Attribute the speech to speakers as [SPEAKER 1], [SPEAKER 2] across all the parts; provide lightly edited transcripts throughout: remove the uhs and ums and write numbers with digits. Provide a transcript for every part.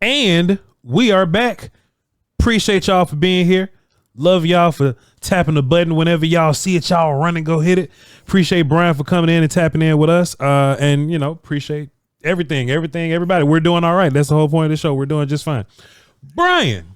[SPEAKER 1] And we are back. Appreciate y'all for being here. Love y'all for tapping the button whenever y'all see it. Y'all run and go hit it. Appreciate Bryan for coming in and tapping in with us. And appreciate everything, everybody. We're doing all right. That's the whole point of the show. We're doing just fine. Bryan.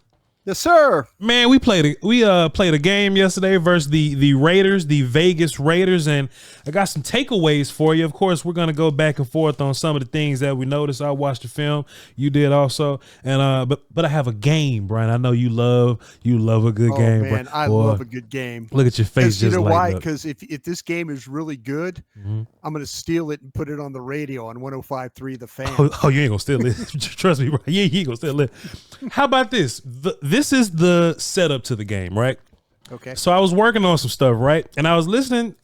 [SPEAKER 2] Yes, sir.
[SPEAKER 1] Man, we played a game yesterday versus the Raiders, the Vegas Raiders, and I got some takeaways for you. Of course, we're gonna go back and forth on some of the things that we noticed. I watched the film, you did also, and but I have a game, Bryan. I know you love a good game,
[SPEAKER 2] man.
[SPEAKER 1] Bryan.
[SPEAKER 2] I love a good game.
[SPEAKER 1] Look at your face.
[SPEAKER 2] You
[SPEAKER 1] just
[SPEAKER 2] know why?
[SPEAKER 1] up.
[SPEAKER 2] Because if this game is really good, I'm gonna steal it and put it on the radio on 105.3 The Fan.
[SPEAKER 1] Oh, you ain't gonna steal it. Trust me, Bryan. You ain't gonna steal it. How about this? This is the setup to the game, right?
[SPEAKER 2] Okay.
[SPEAKER 1] So I was working on some stuff, right? And I was listening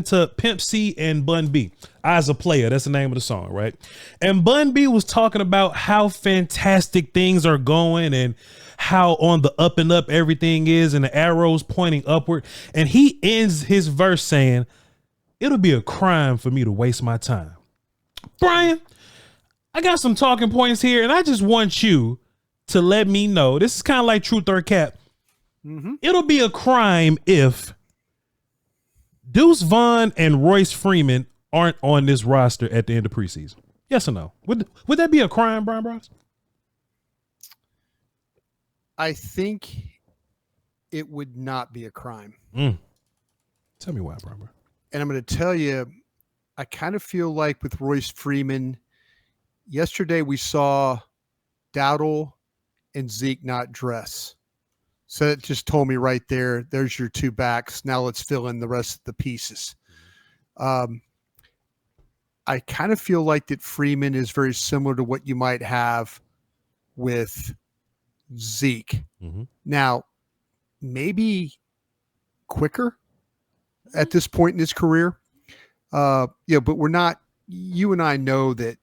[SPEAKER 1] to Pimp C and Bun B. As a Player, that's the name of the song, right? And Bun B was talking about how fantastic things are going and how on the up and up everything is and the arrows pointing upward. And he ends his verse saying, "It'll be a crime for me to waste my time." Bryan, I got some talking points here, and I just want you to let me know. This is kind of like truth or cap. It'll be a crime if Deuce Vaughn and Royce Freeman aren't on this roster at the end of preseason. Yes or no? Would that be a crime, Bryan Broaddus?
[SPEAKER 2] I think it would not be a crime.
[SPEAKER 1] Tell me why, Bryan.
[SPEAKER 2] And I'm going to tell you, I kind of feel like with Royce Freeman, yesterday we saw Dowdle and Zeke not dress. So it just told me right there, there's your two backs. Now let's fill in the rest of the pieces. I kind of feel like that Freeman is very similar to what you might have with Zeke. Now, maybe quicker at this point in his career. But we're not, you and I know that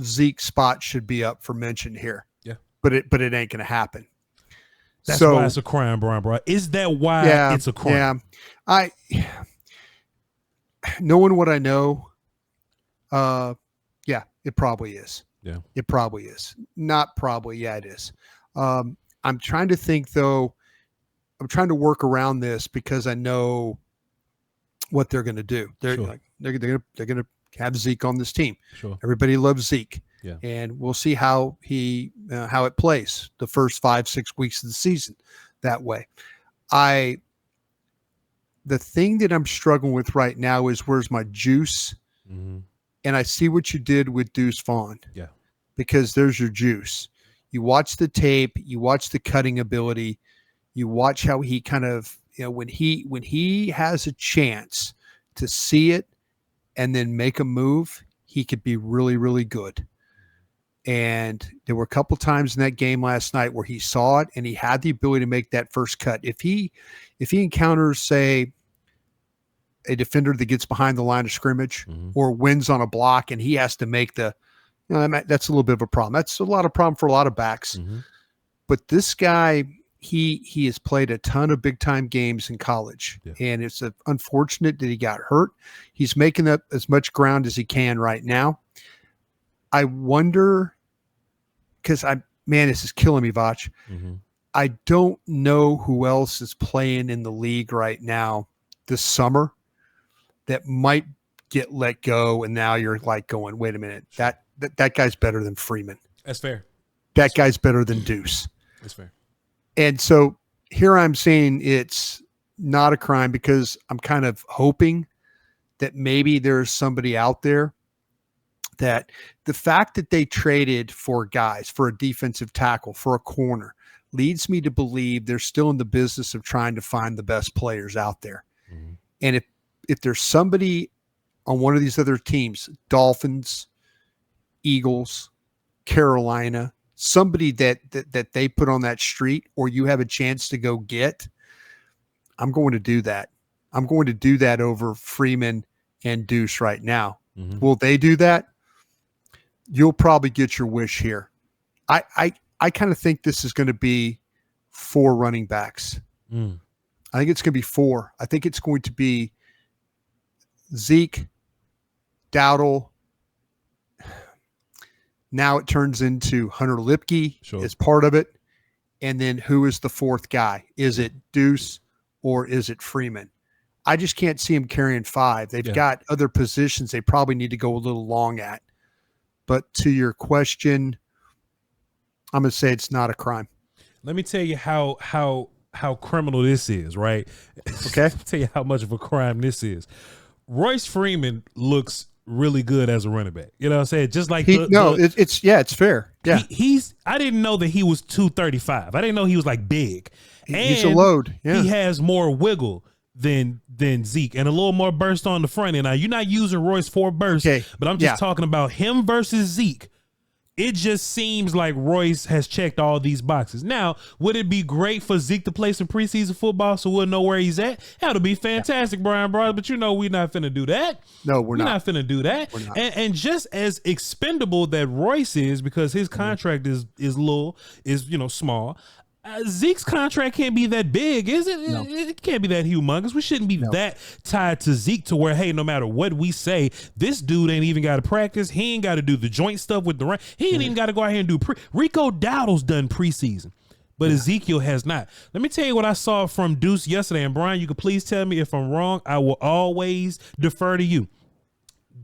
[SPEAKER 2] Zeke's spot should be up for mention here. Yeah. But it ain't going to happen.
[SPEAKER 1] That's why it's a crime, Bryan Broaddus. Is that why it's a crime?
[SPEAKER 2] Yeah. Knowing what I know, it probably is. Yeah. It probably is. Not probably. Yeah, it is. I'm trying to think though. I'm trying to work around this because I know what they're going to do. They're going to have Zeke on this team. Sure. Everybody loves Zeke. Yeah. And we'll see how it plays the first 5-6 weeks of the season that way. The thing that I'm struggling with right now is where's my juice? And I see what you did with Deuce Vaughn. Yeah. Because there's your juice. You watch the tape, you watch the cutting ability, you watch how he kind of, when he has a chance to see it and then make a move, he could be really, really good. And there were a couple times in that game last night where he saw it and he had the ability to make that first cut. If he encounters, say, a defender that gets behind the line of scrimmage or wins on a block and he has to make that's a little bit of a problem. That's a lot of problem for a lot of backs. But this guy, he has played a ton of big time games in college, and it's unfortunate that he got hurt. He's making up as much ground as he can right now. I wonder, because this is killing me, Voch. I don't know who else is playing in the league right now this summer that might get let go, and now you're like going, wait a minute, that guy's better than Freeman.
[SPEAKER 1] That's fair.
[SPEAKER 2] That guy's better than Deuce.
[SPEAKER 1] That's fair.
[SPEAKER 2] And so here I'm saying it's not a crime because I'm kind of hoping that maybe there's somebody out there that the fact that they traded for guys, for a defensive tackle, for a corner, leads me to believe they're still in the business of trying to find the best players out there. And if there's somebody on one of these other teams, Dolphins, Eagles, Carolina, somebody that they put on that street or you have a chance to go get, I'm going to do that. I'm going to do that over Freeman and Deuce right now. Will they do that? You'll probably get your wish here. I kind of think this is going to be 4 running backs. I think it's going to be 4. I think it's going to be Zeke, Dowdle. Now it turns into Hunter Lipke
[SPEAKER 1] Sure.
[SPEAKER 2] as part of it. And then who is the fourth guy? Is it Deuce or is it Freeman? I just can't see him carrying 5. They've got other positions they probably need to go a little long at. But to your question, I'm going to say it's not a crime.
[SPEAKER 1] Let me tell you how criminal this is, right?
[SPEAKER 2] Okay.
[SPEAKER 1] Tell you how much of a crime this is. Royce Freeman looks really good as a running back. You know what I'm saying? Just like
[SPEAKER 2] it's fair. Yeah.
[SPEAKER 1] I didn't know that he was 235. I didn't know he was like big.
[SPEAKER 2] He's a load. Yeah.
[SPEAKER 1] He has more wiggle than Zeke and a little more burst on the front end. Now you're not using Royce for burst, but I'm just talking about him versus Zeke. It just seems like Royce has checked all these boxes. Now, would it be great for Zeke to play some preseason football so we'll know where he's at? That'll be fantastic, Bryan Broaddus, but we're not finna do that.
[SPEAKER 2] No, we're not.
[SPEAKER 1] We're not finna do that.
[SPEAKER 2] We're not.
[SPEAKER 1] And just as expendable that Royce is, because his contract is small, Zeke's contract can't be that big, is it?
[SPEAKER 2] No.
[SPEAKER 1] It can't be that humongous. We shouldn't be that tied to Zeke to where, hey, no matter what we say, this dude ain't even got to practice. He ain't got to do the joint stuff with the run. He ain't even got to go out here and do Rico Dowdle's done preseason, but Ezekiel has not. Let me tell you what I saw from Deuce yesterday. And Bryan, you could please tell me if I'm wrong. I will always defer to you.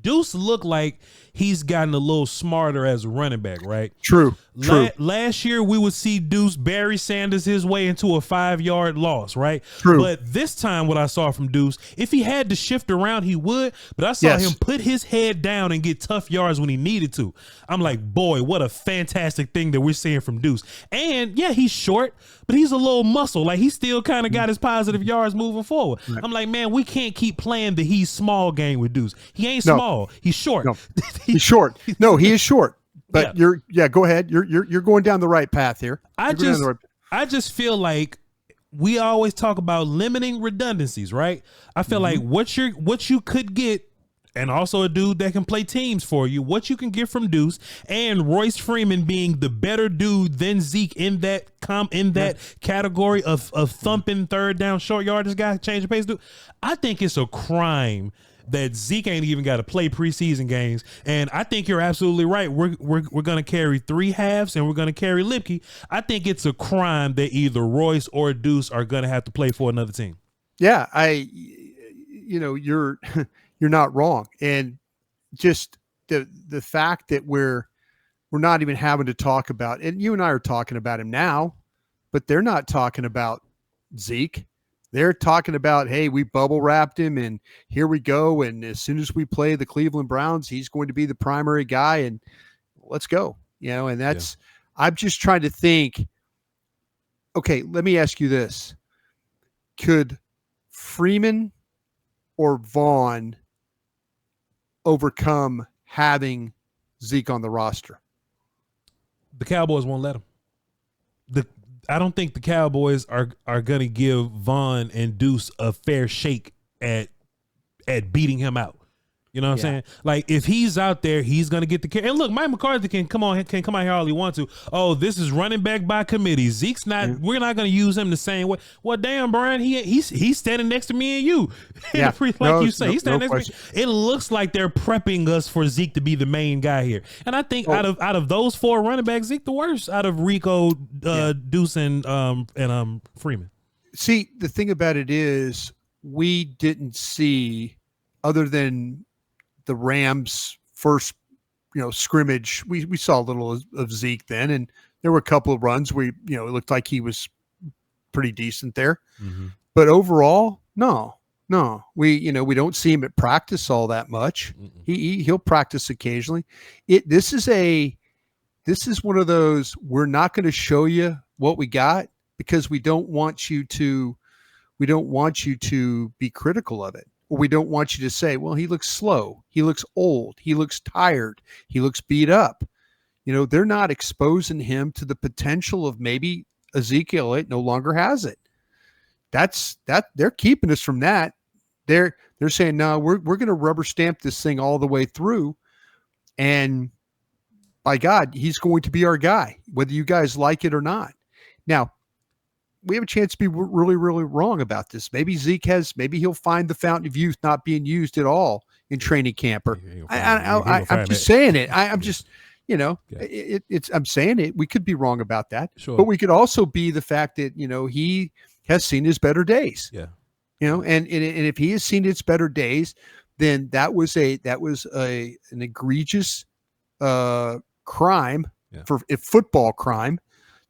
[SPEAKER 1] Deuce looked like he's gotten a little smarter as a running back, right?
[SPEAKER 2] True.
[SPEAKER 1] Last year, we would see Deuce bury Sanders his way into a 5-yard loss, right?
[SPEAKER 2] True.
[SPEAKER 1] But this time, what I saw from Deuce, if he had to shift around, he would. But I saw him put his head down and get tough yards when he needed to. I'm like, boy, what a fantastic thing that we're seeing from Deuce. And, yeah, he's short, but he's a little muscle. Like, he still kind of got his positive yards moving forward. Right. I'm like, man, we can't keep playing the he's small game with Deuce. He ain't small. He's short.
[SPEAKER 2] No. He's short. No, he is short. But go ahead. You're going down the right path here.
[SPEAKER 1] I just feel like we always talk about limiting redundancies, right? I feel like what you could get, and also a dude that can play teams for you, what you can get from Deuce and Royce Freeman being the better dude than Zeke in that category of thumping third down short yardage guy, change the pace dude. I think it's a crime that Zeke ain't even got to play preseason games. And I think you're absolutely right. We're going to carry 3 halves and we're going to carry Lipke. I think it's a crime that either Royce or Deuce are going to have to play for another team.
[SPEAKER 2] Yeah, you're not wrong. And just the fact that we're not even having to talk about, and you and I are talking about him now, but they're not talking about Zeke. They're talking about, hey, we bubble wrapped him and here we go. And as soon as we play the Cleveland Browns, he's going to be the primary guy and let's go. And that's, I'm just trying to think, okay, let me ask you this. Could Freeman or Vaughn overcome having Zeke on the roster?
[SPEAKER 1] The Cowboys won't let him. I don't think the Cowboys are going to give Vaughn and Deuce a fair shake at beating him out. You know what I'm saying? Like, if he's out there, he's going to get the care. And look, Mike McCarthy can come out here all he wants to. Oh, this is running back by committee. Zeke's not. We're not going to use him the same way. Well, damn, Bryan, he's standing next to me and you.
[SPEAKER 2] Yeah.
[SPEAKER 1] You say, he's standing next to me. It looks like they're prepping us for Zeke to be the main guy here. And I think out of those 4 running backs, Zeke the worst out of Rico, Deuce, and Freeman.
[SPEAKER 2] See, the thing about it is we didn't see, other than the Rams' first, scrimmage, we saw a little of Zeke then, and there were a couple of runs where, it looked like he was pretty decent there. Mm-hmm. But overall, no, we don't see him at practice all that much. Mm-mm. He'll practice occasionally. This is one of those, we're not going to show you what we got because we don't want you to be critical of it. Or we don't want you to say, well, he looks slow. He looks old. He looks tired. He looks beat up. They're not exposing him to the potential of maybe Ezekiel Elliott no longer has it. They're keeping us from that. They're saying, no, we're going to rubber stamp this thing all the way through. And by God, he's going to be our guy, whether you guys like it or not. Now, we have a chance to be really, really wrong about this. Maybe he'll find the fountain of youth not being used at all in training camp. Or I'm just saying it. I'm just, you know, it's, I'm saying it, we could be wrong about that,
[SPEAKER 1] sure.
[SPEAKER 2] but we could also be the fact that, you know, he has seen his better days,
[SPEAKER 1] yeah,
[SPEAKER 2] you know, and if he has seen his better days, then that was an egregious crime for a football crime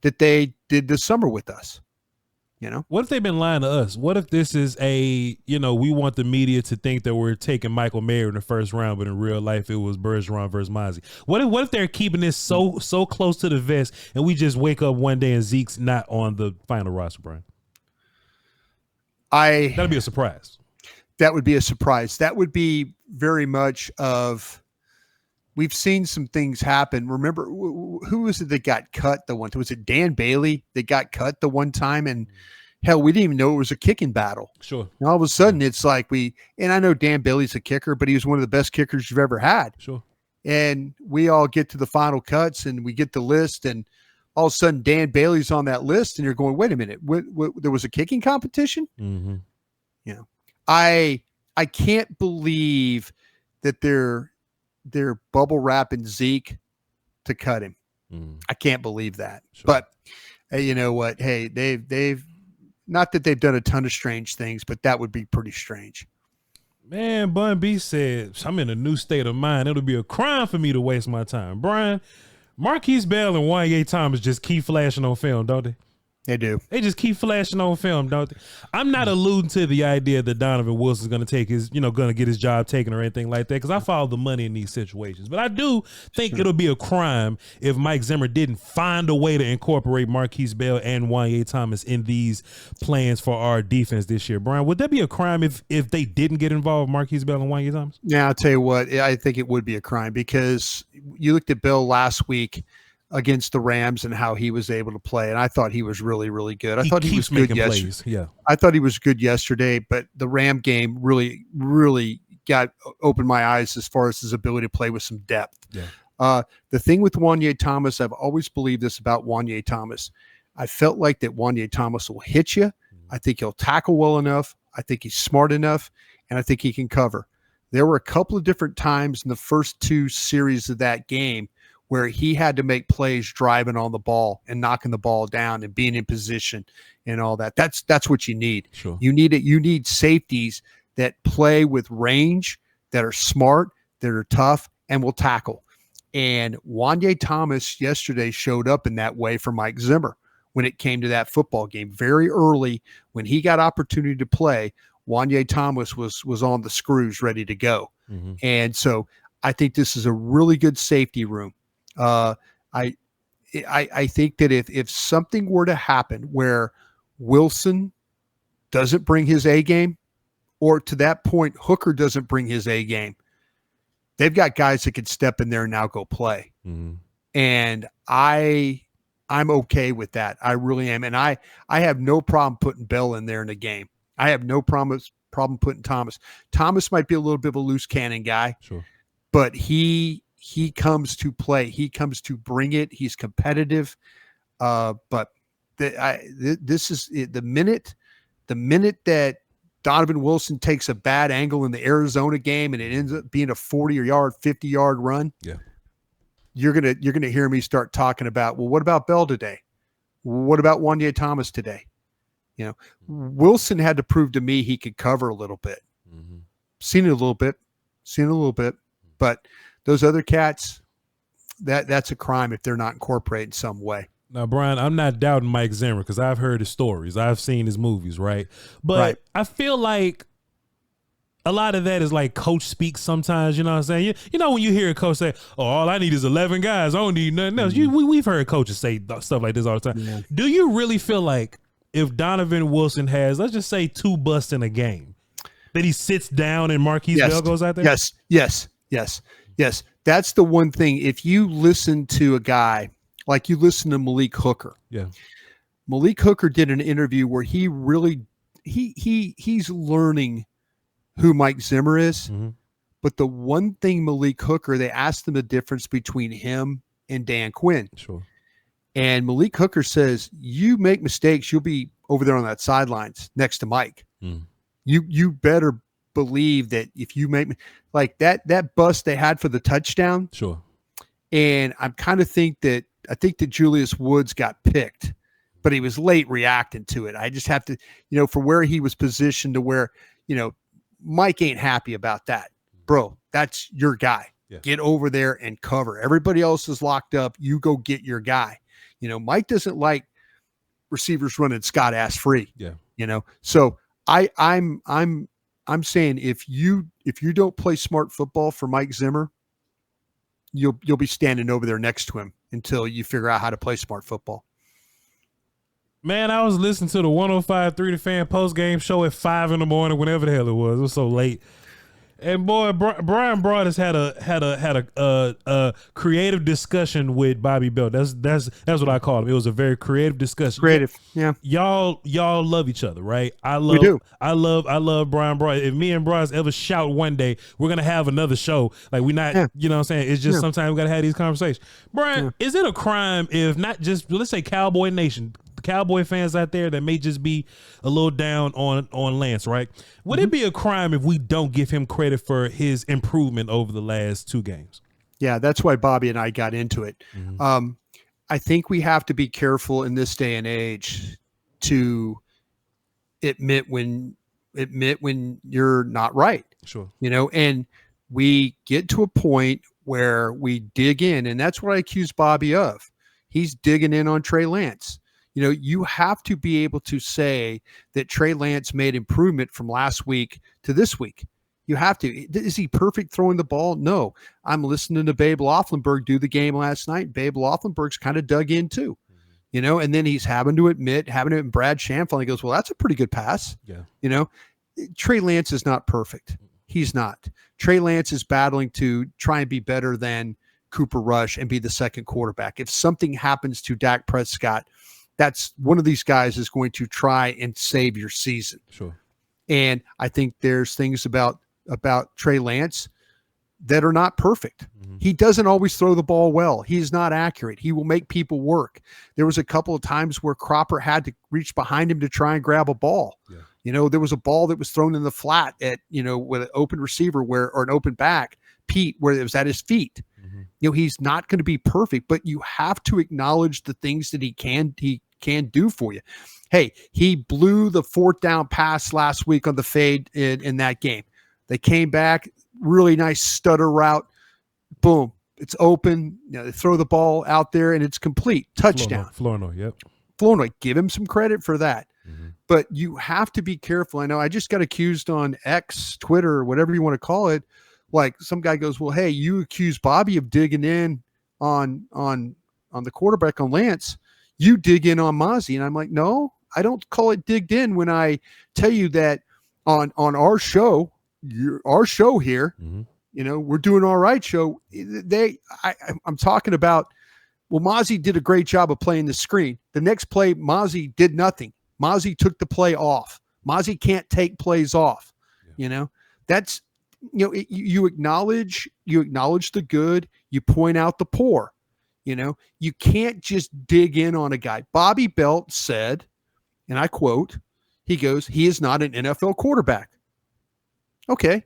[SPEAKER 2] that they did this summer with us. You know,
[SPEAKER 1] what if they've been lying to us? What if this is we want the media to think that we're taking Michael Mayer in the first round, but in real life it was Bergeron versus Mozzie? What if they're keeping this so close to the vest, and we just wake up one day and Zeke's not on the final roster, Brian? That'd be a surprise.
[SPEAKER 2] That would be a surprise. That would be very much of. We've seen some things happen. Remember, who was it that got cut the one time? Was it Dan Bailey that got cut the one time? And hell, we didn't even know it was a kicking battle.
[SPEAKER 1] Sure.
[SPEAKER 2] And all of a sudden, it's like and I know Dan Bailey's a kicker, but he was one of the best kickers you've ever had.
[SPEAKER 1] Sure.
[SPEAKER 2] And we all get to the final cuts and we get the list, and all of a sudden Dan Bailey's on that list, and you're going, wait a minute, there was a kicking competition?
[SPEAKER 1] Mm-hmm.
[SPEAKER 2] You know, I can't believe that they're bubble wrapping Zeke to cut him. I can't believe that. Sure. But you know what? Hey, they've not that they've done a ton of strange things, but that would be pretty strange.
[SPEAKER 1] Man, Bun B said, I'm in a new state of mind. It'll be a crime for me to waste my time. Brian, Marquise Bell and Wanye Thomas just keep flashing on film, don't they?
[SPEAKER 2] They do.
[SPEAKER 1] They just keep flashing on film, don't they? I'm not alluding to the idea that Donovan Wilson's going to take his, going to get his job taken or anything like that, because I follow the money in these situations. But I do think it'll be a crime if Mike Zimmer didn't find a way to incorporate Marquise Bell and Wanye Thomas in these plans for our defense this year. Brian, would that be a crime if they didn't get involved with Marquise Bell and Wanye Thomas?
[SPEAKER 2] Yeah, I'll tell you what, I think it would be a crime, because you looked at Bell last week against the Rams and how he was able to play, and I thought he was really, really good. I thought he was good yesterday.
[SPEAKER 1] Yeah,
[SPEAKER 2] I thought he was good yesterday, but the Ram game really, really opened my eyes as far as his ability to play with some depth.
[SPEAKER 1] Yeah.
[SPEAKER 2] The thing with Wanye Thomas, I've always believed this about Wanye Thomas. I felt like that Wanye Thomas will hit you. I think he'll tackle well enough. I think he's smart enough, and I think he can cover. There were a couple of different times in the first two series of that game where he had to make plays driving on the ball and knocking the ball down and being in position and all that. That's what you need.
[SPEAKER 1] Sure.
[SPEAKER 2] You need safeties that play with range, that are smart, that are tough, and will tackle. And Wanye Thomas yesterday showed up in that way for Mike Zimmer when it came to that football game. Very early, when he got opportunity to play, Wanye Thomas was on the screws ready to go. Mm-hmm. And so I think this is a really good safety room. I think that if something were to happen where Wilson doesn't bring his A game, or to that point Hooker doesn't bring his A game, they've got guys that can step in there and now go play. Mm-hmm. And I'm okay with that. I really am. And I have no problem putting Bell in there in the game. I have no problem putting Thomas. Thomas might be a little bit of a loose cannon guy,
[SPEAKER 1] sure,
[SPEAKER 2] but he comes to play. He comes to bring it. He's competitive. But this is the minute that Donovan Wilson takes a bad angle in the Arizona game and it ends up being a 40-yard, 50-yard run.
[SPEAKER 1] Yeah.
[SPEAKER 2] You're gonna hear me start talking about, well, what about Bell today? What about Wanye Thomas today? You know, Wilson had to prove to me he could cover a little bit. Mm-hmm. Seen it a little bit, but those other cats, that's a crime if they're not incorporated in some way.
[SPEAKER 1] Now, Brian, I'm not doubting Mike Zimmer because I've heard his stories. I've seen his movies, right? But
[SPEAKER 2] right.
[SPEAKER 1] I feel like a lot of that is like coach speak sometimes, you know what I'm saying? You know when you hear a coach say, oh, all I need is 11 guys. I don't need nothing else. Mm-hmm. We've heard coaches say stuff like this all the time. Yeah. Do you really feel like if Donovan Wilson has, let's just say, 2 busts in a game, that he sits down and Marquise Bell goes out there?
[SPEAKER 2] Yes. That's the one thing. If you listen to a guy, like you listen to Malik Hooker.
[SPEAKER 1] Yeah.
[SPEAKER 2] Malik Hooker did an interview where he really, he's learning who Mike Zimmer is. Mm-hmm. But the one thing Malik Hooker, they asked him the difference between him and Dan Quinn.
[SPEAKER 1] Sure.
[SPEAKER 2] And Malik Hooker says, you make mistakes, you'll be over there on that sidelines next to Mike. Mm. You better believe that if you make like that bust they had for the touchdown.
[SPEAKER 1] Sure.
[SPEAKER 2] And I think that Julius Woods got picked, but he was late reacting to it. I just have to, for where he was positioned to where, Mike ain't happy about that. Bro, that's your guy. Yeah. Get over there and cover. Everybody else is locked up. You go get your guy. Mike doesn't like receivers running Scott ass free. Yeah. So I'm saying if you don't play smart football for Mike Zimmer, you'll be standing over there next to him until you figure out how to play smart football.
[SPEAKER 1] Man, I was listening to the 105.3 The Fan post-game show at 5 in the morning, whenever the hell it was. It was so late. And boy, Bryan Broaddus had a creative discussion with Bobby Belt. That's what I call him. It was a very creative discussion.
[SPEAKER 2] Creative, yeah.
[SPEAKER 1] Y'all love each other, right?
[SPEAKER 2] We do.
[SPEAKER 1] I love Bryan Broaddus. If me and Broaddus ever shout one day, we're gonna have another show. Like we not, you know what I'm saying? It's just sometimes we gotta have these conversations. Bryan, is it a crime if not just, let's say, Cowboy Nation, Cowboy fans out there that may just be a little down on Lance, right? Would it be a crime if we don't give him credit for his improvement over the last 2 games?
[SPEAKER 2] Yeah, that's why Bobby and I got into it. I think we have to be careful in this day and age to admit when you're not right.
[SPEAKER 1] Sure.
[SPEAKER 2] And we get to a point where we dig in, and that's what I accuse Bobby of. He's digging in on Trey Lance. You have to be able to say that Trey Lance made improvement from last week to this week. You have to. Is he perfect throwing the ball? No. I'm listening to Babe Loefflenberg do the game last night. Babe Loefflenberg's kind of dug in too, and then he's having to admit, and Brad Shamfall, he goes, well, that's a pretty good pass.
[SPEAKER 1] Yeah.
[SPEAKER 2] Trey Lance is not perfect. He's not. Trey Lance is battling to try and be better than Cooper Rush and be the second quarterback. If something happens to Dak Prescott, that's one of these guys is going to try and save your season.
[SPEAKER 1] Sure.
[SPEAKER 2] And I think there's things about Trey Lance that are not perfect. He doesn't always throw the ball well. He's not accurate. He will make people work. There was a couple of times where Cropper had to reach behind him to try and grab a ball. Yeah. There was a ball that was thrown in the flat at, with an open receiver or an open back, Pete, where it was at his feet. He's not going to be perfect, but you have to acknowledge the things that he can do for you. Hey, he blew the 4th down pass last week on the fade in that game. They came back, really nice stutter route. Boom. It's open. They throw the ball out there and it's complete. Touchdown.
[SPEAKER 1] Flournoy, yep.
[SPEAKER 2] Flournoy, give him some credit for that. But you have to be careful. I know I just got accused on X, Twitter, whatever you want to call it. Like some guy goes, well, hey, you accuse Bobby of digging in on the quarterback on Lance. You dig in on Mozzie. And I'm like, no, I don't call it digged in when I tell you that on our show, our show here, we're doing all right show. I'm talking about, well, Mozzie did a great job of playing the screen. The next play, Mozzie did nothing. Mozzie took the play off. Mozzie can't take plays off. That's, you acknowledge the good, you point out the poor. You can't just dig in on a guy. Bobby Belt said, and I quote, he goes, he is not an NFL quarterback. Okay,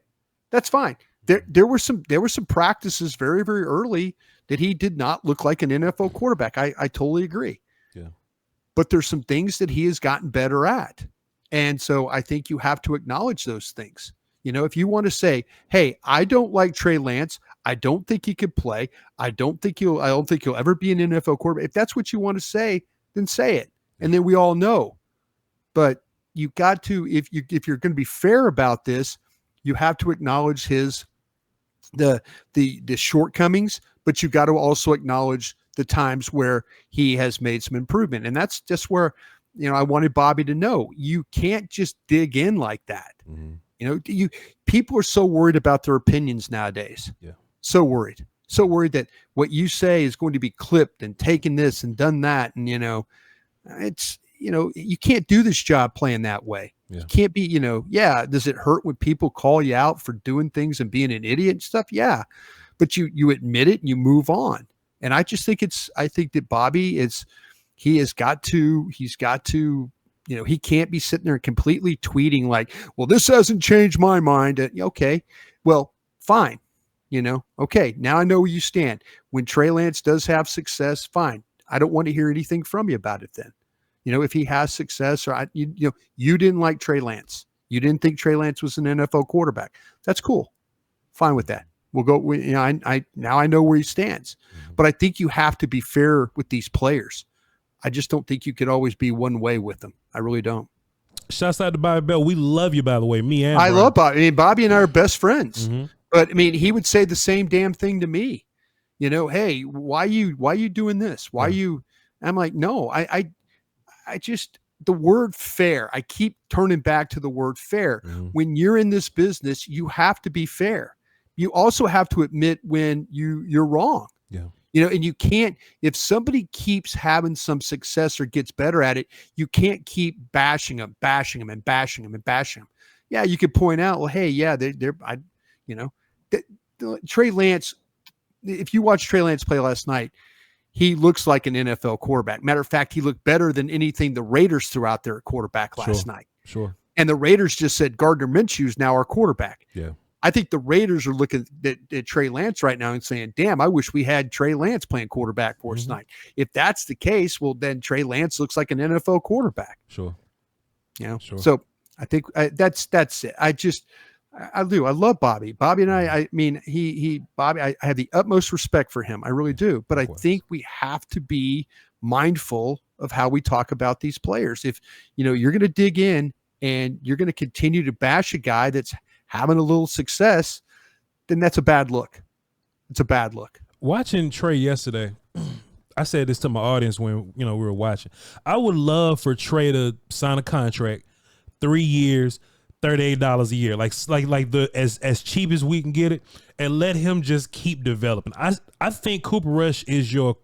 [SPEAKER 2] that's fine. There were some practices very, very early that he did not look like an NFL quarterback. I totally agree.
[SPEAKER 1] Yeah.
[SPEAKER 2] But there's some things that he has gotten better at. And so I think you have to acknowledge those things. If you want to say, hey, I don't like Trey Lance, I don't think he could play, I don't think he'll ever be an NFL quarterback. If that's what you want to say, then say it. And then we all know. But you got to, if you're going to be fair about this, you have to acknowledge the shortcomings, but you got to also acknowledge the times where he has made some improvement. And that's just where, I wanted Bobby to know, you can't just dig in like that. People are so worried about their opinions nowadays.
[SPEAKER 1] Yeah.
[SPEAKER 2] So worried that what you say is going to be clipped and taken this and done that. And, it's, you can't do this job playing that way.
[SPEAKER 1] Yeah.
[SPEAKER 2] You can't be, does it hurt when people call you out for doing things and being an idiot and stuff? Yeah. But you admit it and you move on. And I just think I think that Bobby he's got to, he can't be sitting there completely tweeting like, well, this hasn't changed my mind. Okay, well, fine. Okay, now I know where you stand. When Trey Lance does have success, fine. I don't want to hear anything from you about it then. If he has success, or you didn't like Trey Lance. You didn't think Trey Lance was an NFL quarterback. That's cool. Fine with that. We'll go. Now I know where he stands. But I think you have to be fair with these players. I just don't think you could always be one way with them. I really don't.
[SPEAKER 1] Shouts out to Bobby Bell. We love you, by the way. Me and
[SPEAKER 2] I love Bobby. Bobby and I are best friends.
[SPEAKER 1] Mm-hmm.
[SPEAKER 2] But he would say the same damn thing to me. Hey, why you doing this? Why you? I'm like, no, I just, the word fair. I keep turning back to the word fair.
[SPEAKER 1] Mm-hmm.
[SPEAKER 2] When you're in this business, you have to be fair. You also have to admit when you're wrong.
[SPEAKER 1] Yeah.
[SPEAKER 2] And you can't, if somebody keeps having some success or gets better at it, you can't keep bashing them. Yeah, you could point out, well, hey, yeah, Trey Lance, if you watch Trey Lance play last night, he looks like an NFL quarterback. Matter of fact, he looked better than anything the Raiders threw out there at quarterback last night.
[SPEAKER 1] Sure.
[SPEAKER 2] And the Raiders just said Gardner Minshew's now our quarterback.
[SPEAKER 1] Yeah.
[SPEAKER 2] I think the Raiders are looking at Trey Lance right now and saying, damn, I wish we had Trey Lance playing quarterback for us tonight. If that's the case, well, then Trey Lance looks like an NFL quarterback.
[SPEAKER 1] Sure.
[SPEAKER 2] Sure. So I think that's it. I do. I love Bobby. Bobby and Bobby, I have the utmost respect for him. I really do. But I think we have to be mindful of how we talk about these players. If, you're going to dig in and you're going to continue to bash a guy that's having a little success, then that's a bad look. It's a bad look.
[SPEAKER 1] Watching Trey yesterday, I said this to my audience when, we were watching. I would love for Trey to sign a contract, 3 years, $38 a year, like the as cheap as we can get it, and let him just keep developing. I think Cooper Rush is your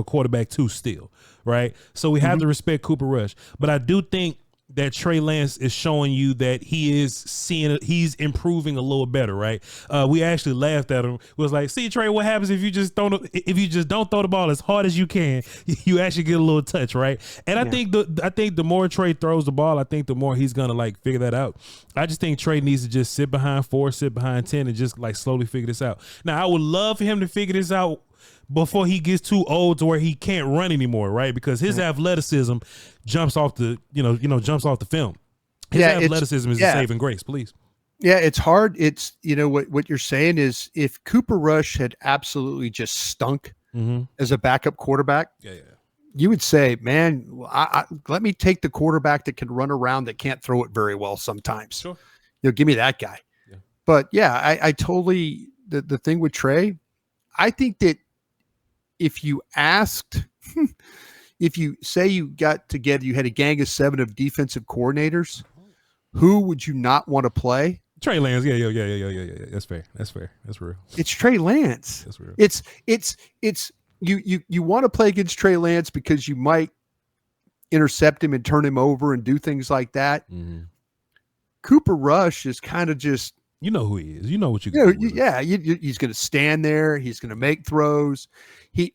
[SPEAKER 1] quarterback too still, right? So we have to respect Cooper Rush, but I do think that Trey Lance is showing you that he's improving a little better, right? We actually laughed at him. It was like, see, Trey, what happens if you just don't throw the ball as hard as you can? You actually get a little touch, right? And I think the more Trey throws the ball, I think the more he's gonna figure that out. I just think Trey needs to just sit behind 4, sit behind 10, and just slowly figure this out. Now, I would love for him to figure this out before he gets too old to where he can't run anymore, right? Because his athleticism jumps off the film. His athleticism is a saving grace, please.
[SPEAKER 2] Yeah, it's hard. It's, what you're saying is if Cooper Rush had absolutely just stunk as a backup quarterback, you would say, man, let me take the quarterback that can run around that can't throw it very well sometimes. Sure. Give me that guy. Yeah. But yeah, I totally, the thing with Trey, I think that if you say you got together, you had a gang of 7 of defensive coordinators, who would you not want to play?
[SPEAKER 1] Trey Lance. Yeah. That's fair. That's real.
[SPEAKER 2] It's Trey Lance.
[SPEAKER 1] That's real.
[SPEAKER 2] It's you want to play against Trey Lance because you might intercept him and turn him over and do things like that. Mm-hmm. Cooper Rush is kind of just,
[SPEAKER 1] you know who he is. You know what you can do.
[SPEAKER 2] He's going to stand there. He's going to make throws.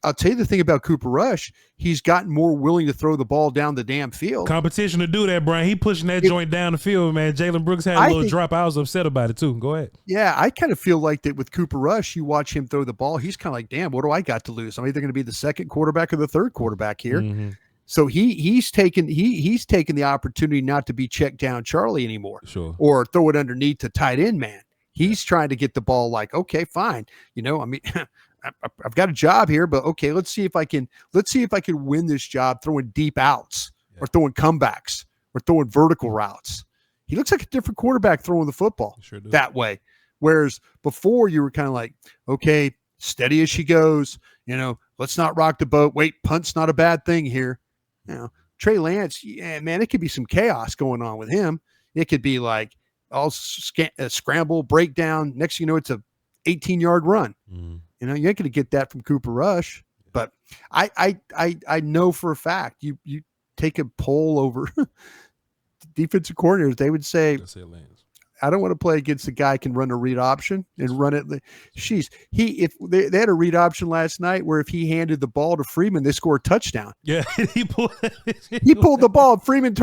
[SPEAKER 2] I'll tell you the thing about Cooper Rush. He's gotten more willing to throw the ball down the damn field.
[SPEAKER 1] Competition to do that, Brian. He pushing that joint down the field, man. Jalen Brooks had a little drop. I was upset about it too. Go ahead.
[SPEAKER 2] Yeah, I kind of feel like that with Cooper Rush. You watch him throw the ball. He's kind of like, damn, what do I got to lose? I'm either going to be the second quarterback or the third quarterback here. Mm-hmm. So he's taken the opportunity not to be check down Charlie anymore, or throw it underneath to tight end man. He's trying to get the ball okay, fine. I've got a job here, but okay, let's see if I can win this job throwing deep outs or throwing comebacks or throwing vertical routes. He looks like a different quarterback throwing the football that way. Whereas before you were kind of like, okay, steady as she goes, let's not rock the boat. Wait, punt's not a bad thing here. Trey Lance, man, it could be some chaos going on with him. It could be like all scramble, breakdown. Next, it's a 18-yard run. Mm. You ain't going to get that from Cooper Rush. But I know for a fact you take a poll over defensive coordinators, they would say
[SPEAKER 1] Lance.
[SPEAKER 2] I don't want to play against a guy who can run a read option and run it. If they had a read option last night where if he handed the ball to Freeman, they score a touchdown.
[SPEAKER 1] Yeah, he pulled
[SPEAKER 2] the ball. Freeman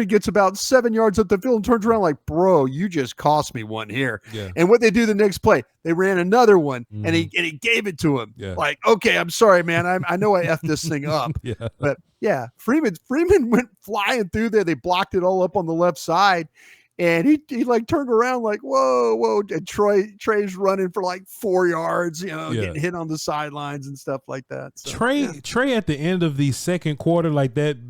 [SPEAKER 2] gets about 7 yards up the field and turns around like, bro, you just cost me one here.
[SPEAKER 1] Yeah.
[SPEAKER 2] And what they do the next play, they ran another one and he gave it to him.
[SPEAKER 1] Yeah.
[SPEAKER 2] Like, okay, I'm sorry, man. I know I effed this thing up.
[SPEAKER 1] Yeah.
[SPEAKER 2] But yeah, Freeman went flying through there. They blocked it all up on the left side. And he like turned around like, whoa. And Trey's running for like 4 yards, getting hit on the sidelines and stuff like that. So,
[SPEAKER 1] Trey at the end of the second quarter, like that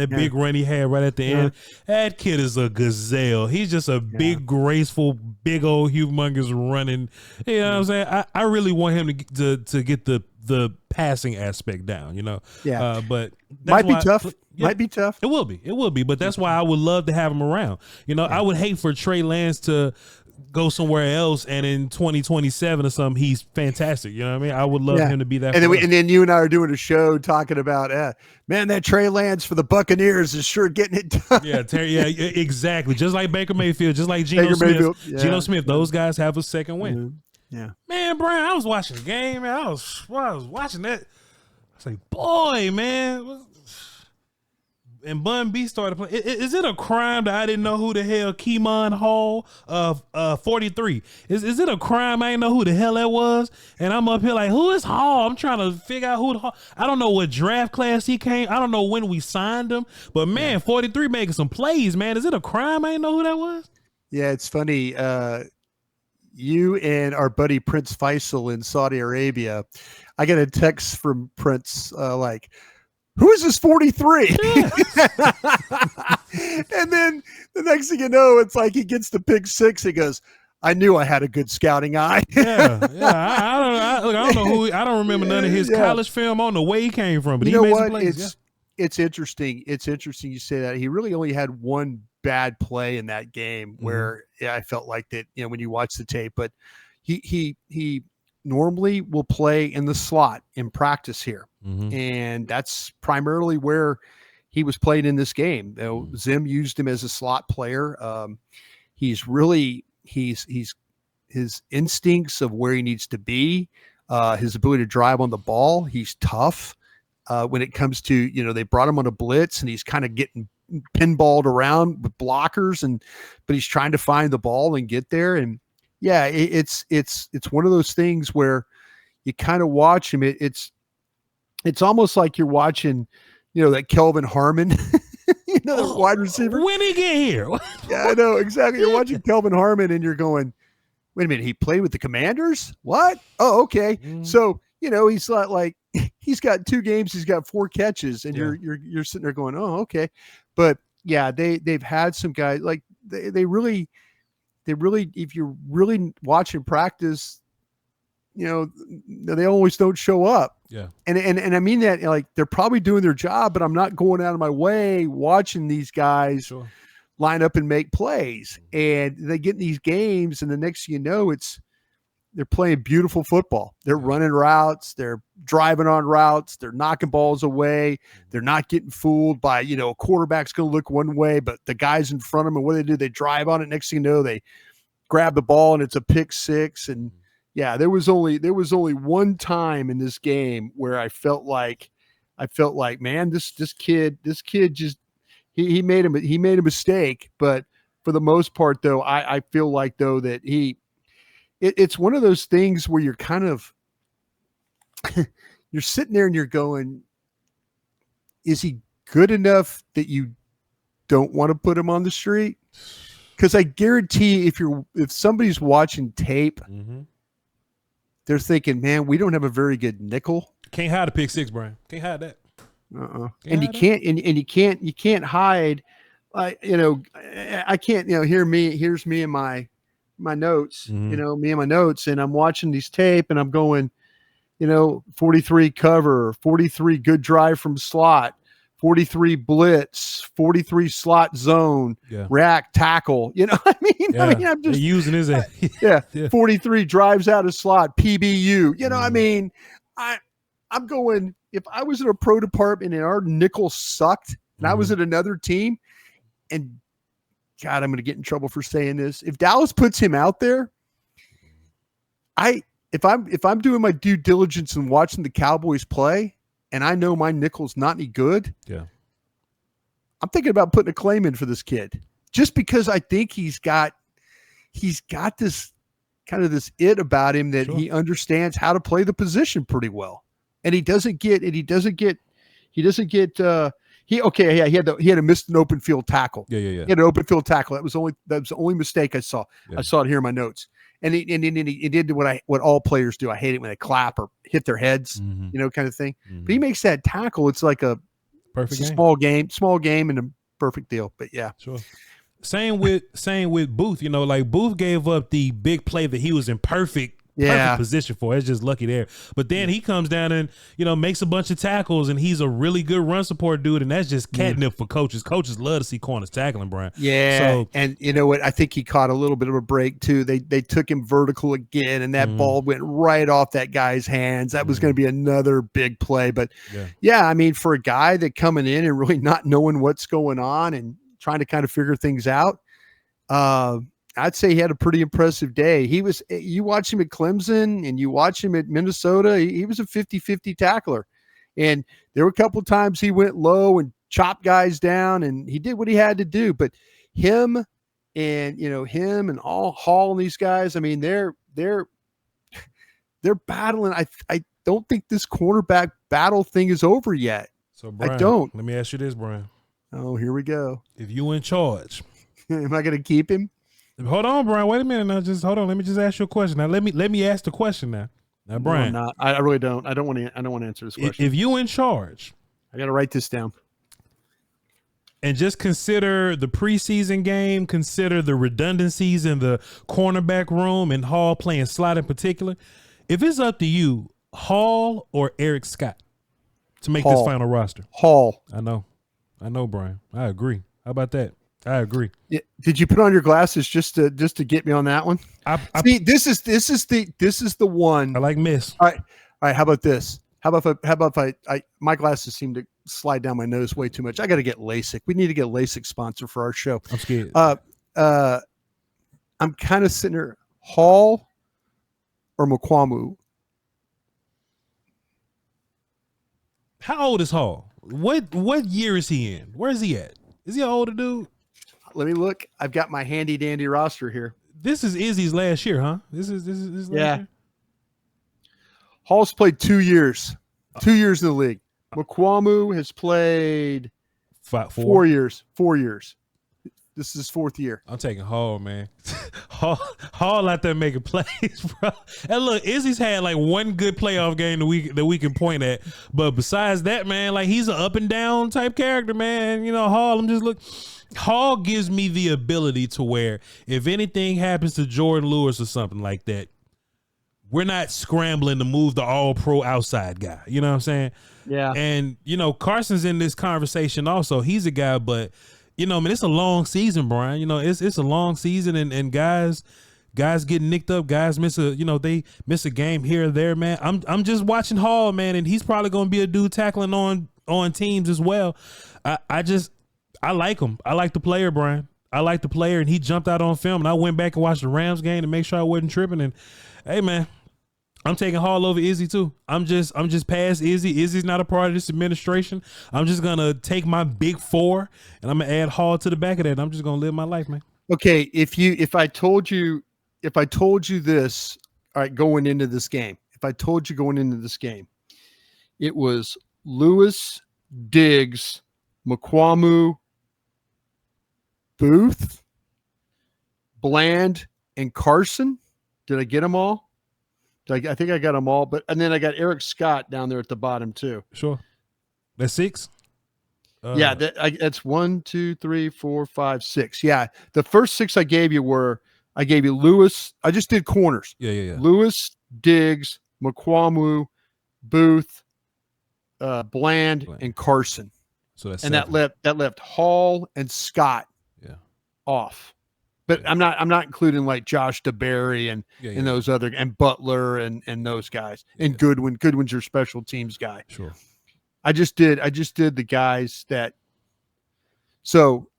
[SPEAKER 1] big run he had right at the end, that kid is a gazelle. He's just a big, graceful, big old humongous running. You know what I'm saying? I really want him to get the passing aspect down,
[SPEAKER 2] Yeah.
[SPEAKER 1] But
[SPEAKER 2] might be tough. Might be tough.
[SPEAKER 1] It will be. But that's why I would love to have him around. I would hate for Trey Lance to go somewhere else and in 2027 or something, he's fantastic. You know what I mean? I would love him to be that.
[SPEAKER 2] And then you and I are doing a show talking about, man, that Trey Lance for the Buccaneers is sure getting it done.
[SPEAKER 1] Yeah, exactly. Just like Baker Mayfield, just like Geno Smith. Geno Smith, those guys have a second win.
[SPEAKER 2] Mm-hmm. Yeah.
[SPEAKER 1] Man, Brian, I was watching the game, man. I was watching that. I was like, boy, man. And Bun B started playing. Is it a crime that I didn't know who the hell Keemon Hall of 43? Is it a crime I didn't know who the hell that was? And I'm up here like, who is Hall? I'm trying to figure out who the Hall. I don't know what draft class he came. I don't know when we signed him. But man, 43 making some plays, man. Is it a crime I didn't know who that was?
[SPEAKER 2] Yeah, it's funny. You and our buddy Prince Faisal in Saudi Arabia, I got a text from Prince like, who is this 43? And then the next thing you know, it's like he gets the pick six. He goes, I knew I had a good scouting eye.
[SPEAKER 1] I don't know who. I don't remember none of his college film. I don't know where he came from, but he made some plays.
[SPEAKER 2] It's interesting. It's interesting you say that. He really only had one bad play in that game where I felt like that, when you watch the tape, but he normally will play in the slot in practice here. And that's primarily where he was playing in this game. Zim used him as a slot player. He's his instincts of where he needs to be, his ability to drive on the ball. He's tough when it comes to, they brought him on a blitz and he's kind of getting pinballed around with blockers but he's trying to find the ball and get there. And yeah, it's one of those things where you kind of watch him. It's almost like you're watching, that Kelvin Harmon, the wide receiver.
[SPEAKER 1] When he get here?
[SPEAKER 2] Yeah, I know exactly. You're watching Kelvin Harmon and you're going, wait a minute, he played with the Commanders? What? Oh, okay. So, he's not like he's got 2 games, he's got 4 catches, and you're sitting there going, oh, okay. But yeah, they've had some guys like they really, if you're really watching practice, they always don't show up.
[SPEAKER 1] Yeah.
[SPEAKER 2] And I mean that, like, they're probably doing their job, but I'm not going out of my way watching these guys line up and make plays. And they get in these games, and the next thing you know, they're playing beautiful football. They're running routes. They're driving on routes. They're knocking balls away. They're not getting fooled by, a quarterback's going to look one way, but the guys in front of them, what do? They drive on it. Next thing you know, they grab the ball and it's a pick six. And yeah, there was only one time in this game where I felt like, man, this kid just, he made a mistake. But for the most part though, I feel like though that it's one of those things where you're kind of, you're sitting there and you're going, is he good enough that you don't want to put him on the street? Because I guarantee if somebody's watching tape, they're thinking, man, we don't have a very good nickel.
[SPEAKER 1] Can't hide a pick six, Brian. Can't hide that.
[SPEAKER 2] And you can't hide. I can't. Here's me and my notes. Me and my notes, and I'm watching these tape, and I'm going, 43 cover, 43 good drive from slot, 43 blitz, 43 slot zone, react tackle. I'm just
[SPEAKER 1] using his
[SPEAKER 2] 43 drives out of slot, PBU. I'm going, if I was in a pro department and our nickel sucked and I was at another team and God, I'm going to get in trouble for saying this. If Dallas puts him out there, if I'm doing my due diligence and watching the Cowboys play, and I know my nickel's not any good, I'm thinking about putting a claim in for this kid, just because I think he's got this kind of this it about him that he understands how to play the position pretty well, and he had a missed an open field tackle. He had an open field tackle. That was the only mistake I saw. I saw it here in my notes. And he did what all players do. I hate it when they clap or hit their heads, kind of thing. But he makes that tackle. It's like a small game and a perfect deal. But yeah, sure.
[SPEAKER 1] Same with Booth. Like Booth gave up the big play that he was in perfect position for. It's just lucky there. But then he comes down and makes a bunch of tackles, and he's a really good run support dude, and that's just catnip for coaches. Coaches love to see corners tackling, Brian.
[SPEAKER 2] Yeah. So, and you know what? I think he caught a little bit of a break too. They took him vertical again, and that ball went right off that guy's hands. That was going to be another big play. But I mean, for a guy that coming in and really not knowing what's going on and trying to kind of figure things out, I'd say he had a pretty impressive day. You watch him at Clemson and you watch him at Minnesota, he was a 50-50 tackler. And there were a couple of times he went low and chopped guys down, and he did what he had to do. But him and Hall and these guys, I mean, they're battling. I don't think this cornerback battle thing is over yet.
[SPEAKER 1] So Brian,
[SPEAKER 2] I don't.
[SPEAKER 1] Let me ask you this, Brian.
[SPEAKER 2] Oh, here we go.
[SPEAKER 1] If you in charge,
[SPEAKER 2] am I going to keep him?
[SPEAKER 1] Hold on, Brian. Wait a minute. Now, just hold on. Let me just ask you a question. Now, let me ask the question now. Now, Brian.
[SPEAKER 2] No, I really don't. I don't want to answer this question.
[SPEAKER 1] If you in charge,
[SPEAKER 2] I got to write this down.
[SPEAKER 1] And just consider the preseason game. Consider the redundancies in the cornerback room and Hall playing slot in particular. If it's up to you, Hall or Eric Scott to make this final roster?
[SPEAKER 2] Hall.
[SPEAKER 1] I know, Brian. I agree. How about that? I agree.
[SPEAKER 2] Yeah. Did you put on your glasses just to get me on that one? See, this is the one.
[SPEAKER 1] I like miss.
[SPEAKER 2] All right. How about this? How about if I my glasses seem to slide down my nose way too much. I got to get LASIK. We need to get LASIK sponsor for our show.
[SPEAKER 1] I'm scared.
[SPEAKER 2] I'm kind of sitting there. Hall or Mukwamu?
[SPEAKER 1] How old is Hall? What year is he in? Where is he at? Is he an older dude?
[SPEAKER 2] Let me look. I've got my handy dandy roster here.
[SPEAKER 1] This is Izzy's last year, huh? This is last year?
[SPEAKER 2] Hall's played 2 years. 2 years in the league. Mukwamu has played 4 years. 4 years. This is his fourth year.
[SPEAKER 1] I'm taking Hall, man. Hall out there making plays, bro. And look, Izzy's had like one good playoff game that we can point at. But besides that, man, like he's an up and down type character, man. Hall, Hall gives me the ability to where if anything happens to Jordan Lewis or something like that, we're not scrambling to move the all-pro outside guy. You know what I'm saying?
[SPEAKER 2] Yeah.
[SPEAKER 1] And, Carson's in this conversation also. He's a guy, but man, it's a long season, Brian. It's a long season, and guys get nicked up. Guys miss they miss a game here or there, man. I'm just watching Hall, man, and he's probably going to be a dude tackling on teams as well. I like him. I like the player, Brian. I like the player, and he jumped out on film, and I went back and watched the Rams game to make sure I wasn't tripping. And hey, man, I'm taking Hall over Izzy too. I'm just past Izzy. Izzy's not a part of this administration. I'm just gonna take my big four and I'm gonna add Hall to the back of that. And I'm just gonna live my life, man.
[SPEAKER 2] Okay, if I told you this, all right, going into this game, it was Lewis, Diggs, Mukwamu, Booth, Bland, and Carson. Did I get them all? I think I got them all, and then I got Eric Scott down there at the bottom too.
[SPEAKER 1] Sure. That's 6?
[SPEAKER 2] Yeah, that's 1, 2, 3, 4, 5, 6. Yeah, the first 6 I gave you Lewis. I just did corners.
[SPEAKER 1] Yeah.
[SPEAKER 2] Lewis, Diggs, Mukwamu, Booth, Bland, and Carson.
[SPEAKER 1] So that's
[SPEAKER 2] that left Hall and Scott off. But I'm not including like Josh DeBerry and those other and Butler and those guys and Goodwin. Goodwin's your special teams guy.
[SPEAKER 1] Sure.
[SPEAKER 2] I just did the guys that. So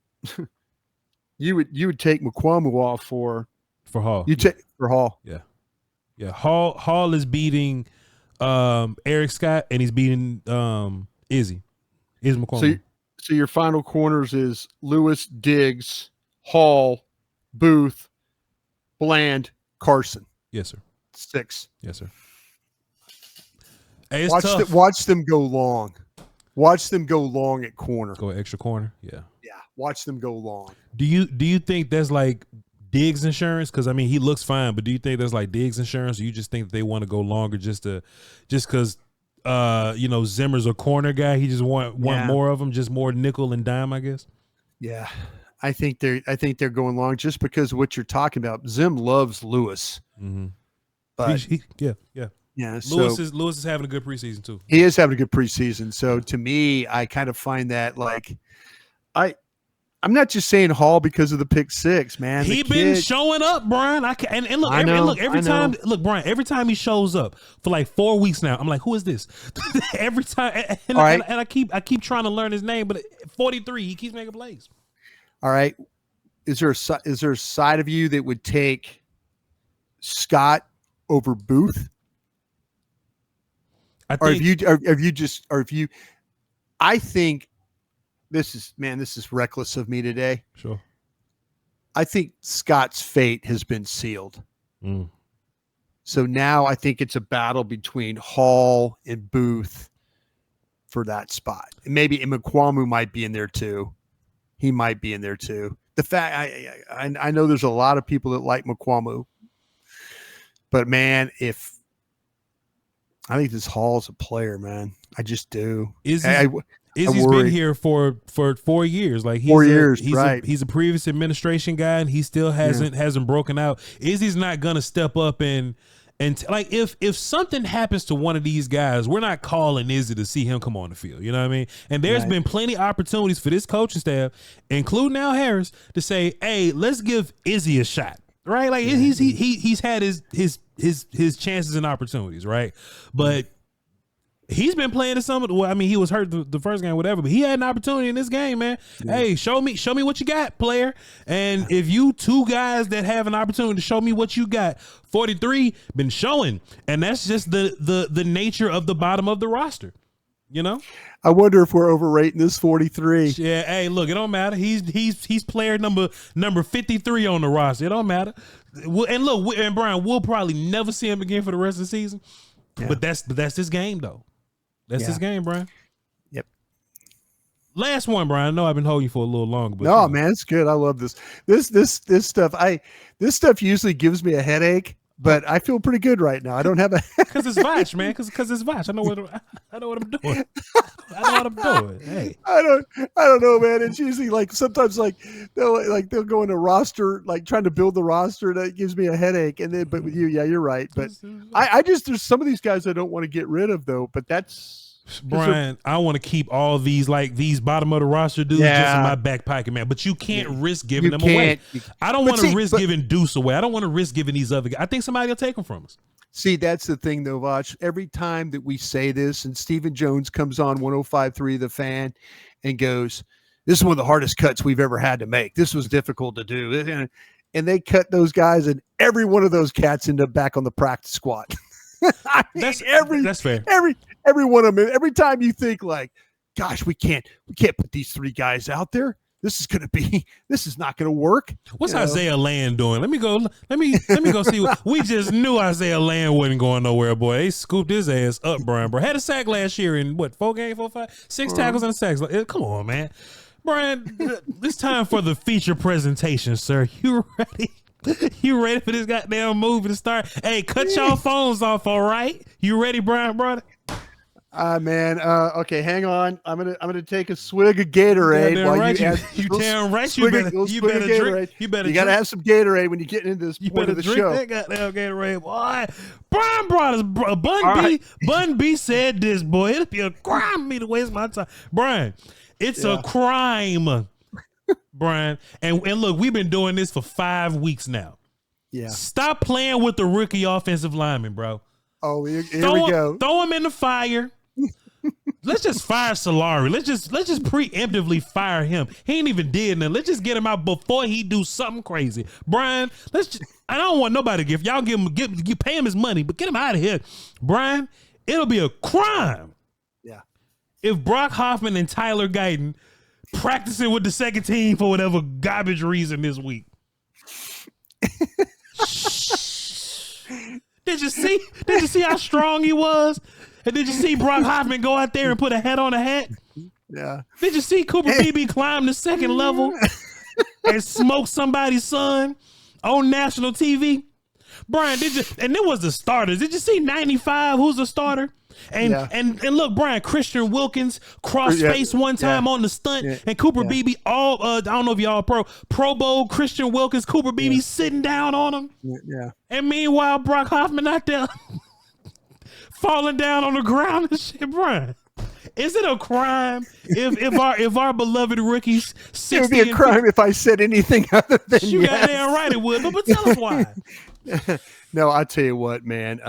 [SPEAKER 2] You would take McQuamu off for
[SPEAKER 1] Hall.
[SPEAKER 2] You take for Hall.
[SPEAKER 1] Yeah. Yeah. Hall is beating Eric Scott, and he's beating Izzy McQuamu.
[SPEAKER 2] So your final corners is Lewis, Diggs, Hall, Booth, Bland, Carson.
[SPEAKER 1] Yes, sir.
[SPEAKER 2] 6.
[SPEAKER 1] Yes, sir. Hey,
[SPEAKER 2] watch them go long. Watch them go long at corner.
[SPEAKER 1] Go extra corner. Yeah.
[SPEAKER 2] Yeah. Watch them go long.
[SPEAKER 1] Do you think that's like Diggs insurance? Because I mean, he looks fine, but do you think that's like Diggs insurance, or you just think that they want to go longer just because Zimmer's a corner guy? He just want more of them, just more nickel and dime, I guess.
[SPEAKER 2] Yeah. I think they're going long just because of what you're talking about. Zim loves Lewis.
[SPEAKER 1] Mm-hmm.
[SPEAKER 2] But
[SPEAKER 1] yeah. Lewis is having a good preseason too.
[SPEAKER 2] He is having a good preseason. So to me, I kind of find that like I'm not just saying Hall because of the pick 6, man.
[SPEAKER 1] He been showing up, Brian. Brian, every time he shows up for like 4 weeks now, I'm like, who is this? Every time, and I keep trying to learn his name, but 43, he keeps making plays.
[SPEAKER 2] All right, is there a side of you that would take Scott over Booth? I think this is reckless of me today.
[SPEAKER 1] Sure.
[SPEAKER 2] I think Scott's fate has been sealed.
[SPEAKER 1] Mm.
[SPEAKER 2] So now I think it's a battle between Hall and Booth for that spot. And maybe McQuamu might be in there too. He might be in there too. The fact I know there's a lot of people that like McQuamu, but man, I think this Hall's a player, man. I just do.
[SPEAKER 1] He's been here for 4 years. Like
[SPEAKER 2] 4 years,
[SPEAKER 1] right? He's a previous administration guy, and he still hasn't broken out. Izzy's not gonna step up and like if something happens to one of these guys, we're not calling Izzy to see him come on the field. You know what I mean? And there's been plenty of opportunities for this coaching staff, including Al Harris, to say, "Hey, let's give Izzy a shot." Right? Like he's had his chances and opportunities, right? But he's been playing to some of the, well, I mean, he was hurt the first game, whatever, but he had an opportunity in this game, man. Yeah. Hey, show me what you got, player. And if you two guys that have an opportunity to show me what you got, 43 been showing, and that's just the nature of the bottom of the roster. You know,
[SPEAKER 2] I wonder if we're overrating this 43.
[SPEAKER 1] Yeah, hey, look, it don't matter. He's player number 53 on the roster. It don't matter. And look, and Brian, we'll probably never see him again for the rest of the season. Yeah. But that's this game though. That's this game, Brian.
[SPEAKER 2] Yep.
[SPEAKER 1] Last one, Brian. I know I've been holding you for a little longer, but
[SPEAKER 2] no, man, it's good. I love this. This stuff. This stuff usually gives me a headache. But I feel pretty good right now. I don't have a
[SPEAKER 1] because it's Voch, man. Because it's Voch. I know what I'm doing. I know what I'm doing. Hey,
[SPEAKER 2] I don't know, man. It's usually like sometimes like they'll go in a roster, like trying to build the roster. That gives me a headache. And then, but with you, yeah, you're right. But I just there's some of these guys I don't want to get rid of though. But that's.
[SPEAKER 1] Brian, I want to keep all these these bottom of the roster dudes just in my back pocket, man. But you can't risk giving them away. I don't want to risk giving Deuce away. I don't want to risk giving these other guys. I think somebody will take them from us.
[SPEAKER 2] See, that's the thing, though, Voch. Every time that we say this, and Stephen Jones comes on 105.3 The Fan and goes, "This is one of the hardest cuts we've ever had to make. This was difficult to do," and they cut those guys, and every one of those cats end up back on the practice squad. I mean,
[SPEAKER 1] that's fair.
[SPEAKER 2] Every one of them. Every time you think like, gosh, we can't put these three guys out there. This is not gonna work.
[SPEAKER 1] What's Isaiah Land doing? Let me go see. We just knew Isaiah Land wasn't going nowhere, boy. They scooped his ass up, Brian. Bro, had a sack last year in what, 4 games, 4, 5, 6 tackles and sacks. Come on, man. Brian, it's time for the feature presentation, sir. You ready? You ready for this goddamn movie to start? Hey, cut y'all phones off, all right? You ready, Bryan Broaddus?
[SPEAKER 2] Man. Okay, hang on. I'm gonna take a swig of Gatorade.
[SPEAKER 1] While right. You damn right. You better drink. You gotta
[SPEAKER 2] have some Gatorade when you get into this point of the show.
[SPEAKER 1] That goddamn Gatorade, boy. Bryan Broaddus, Bun B said this, boy. It'd be a crime for me to waste my time, Brian. It's a crime, Brian. And look, we've been doing this for 5 weeks now.
[SPEAKER 2] Yeah. Stop
[SPEAKER 1] playing with the rookie offensive lineman, bro.
[SPEAKER 2] Oh, here we go.
[SPEAKER 1] Throw him in the fire. Let's just fire Solari. Let's just preemptively fire him. He ain't even did nothing. Let's just get him out before he do something crazy. Brian, I don't want nobody to give. Y'all pay him his money, but get him out of here. Brian, it'll be a crime.
[SPEAKER 2] Yeah.
[SPEAKER 1] If Brock Hoffman and Tyler Guyton practicing with the second team for whatever garbage reason this week. Did you see how strong he was? And did you see Brock Hoffman go out there and put a hat on a hat?
[SPEAKER 2] Yeah.
[SPEAKER 1] Did you see Cooper Beebe climb the second level and smoke somebody's son on national TV? Brian, and it was the starters. Did you see 95? Who's the starter? And look, Brian, Christian Wilkins cross face one time on the stunt, and Cooper Beebe I don't know if y'all Pro Bowl Christian Wilkins, Cooper Beebe sitting down on him.
[SPEAKER 2] Yeah.
[SPEAKER 1] And meanwhile, Brock Hoffman out there falling down on the ground and shit. Brian, is it a crime if our beloved rookies?
[SPEAKER 2] It would be a crime if I said anything other than
[SPEAKER 1] you
[SPEAKER 2] yes.
[SPEAKER 1] got damn right it would. But tell us why.
[SPEAKER 2] No, I tell you what, man.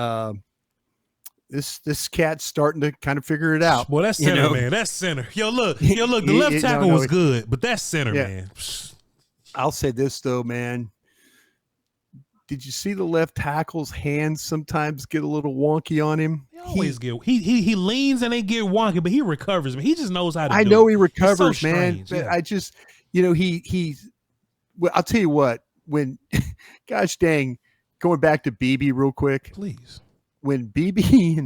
[SPEAKER 2] This cat's starting to kind of figure it out.
[SPEAKER 1] Well, that's center, man. That's center. Yo, look. The left tackle was good, but that's center, man.
[SPEAKER 2] I'll say this though, man. Did you see the left tackle's hands sometimes get a little wonky on him?
[SPEAKER 1] He leans and they get wonky, but he recovers. Man, he just knows how to.
[SPEAKER 2] I know he recovers, man.
[SPEAKER 1] But
[SPEAKER 2] I just, he's. Well, I'll tell you what. When, gosh dang, going back to Beebe real quick,
[SPEAKER 1] please.
[SPEAKER 2] When Beebe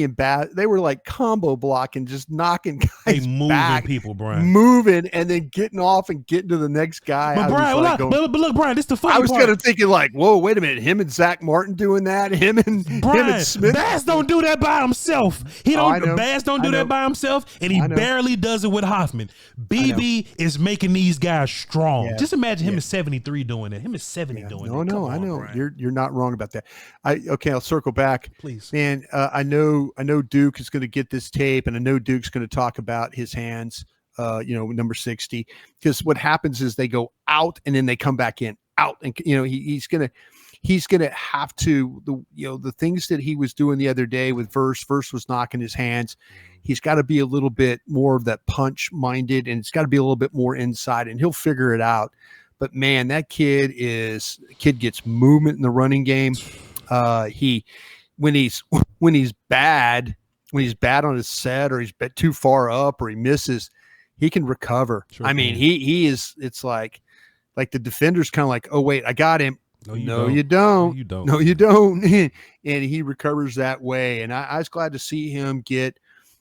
[SPEAKER 2] and Bat, they were like combo blocking, just knocking guys back,
[SPEAKER 1] people, Brian,
[SPEAKER 2] moving, and then getting off and getting to the next guy.
[SPEAKER 1] But Brian, but look, Brian, this the funny part.
[SPEAKER 2] I was kind of thinking like, whoa, wait a minute, him and Zach Martin doing that, him and Smith.
[SPEAKER 1] Bass don't do that by himself. Bass don't do that by himself, and he barely does it with Hoffman. Beebe is making these guys strong. Yeah. Just imagine him at 73 doing it. Him at 70 doing it.
[SPEAKER 2] No, I know. Brian. You're not wrong about that. I'll circle back,
[SPEAKER 1] please,
[SPEAKER 2] man. I know Duke is going to get this tape, and I know Duke's going to talk about his hands, number 60, because what happens is they go out and then they come back in, out, and he's going to have to, the things that he was doing the other day with Verse was knocking his hands. He's got to be a little bit more of that punch minded, and it's got to be a little bit more inside, and he'll figure it out. But man, that kid gets movement in the running game. When he's bad on his set, or he's too far up, or he misses, he can recover. Sure, I mean, he is. It's like the defender's kind of like, oh wait, I got him. No, you don't. And he recovers that way. And I was glad to see him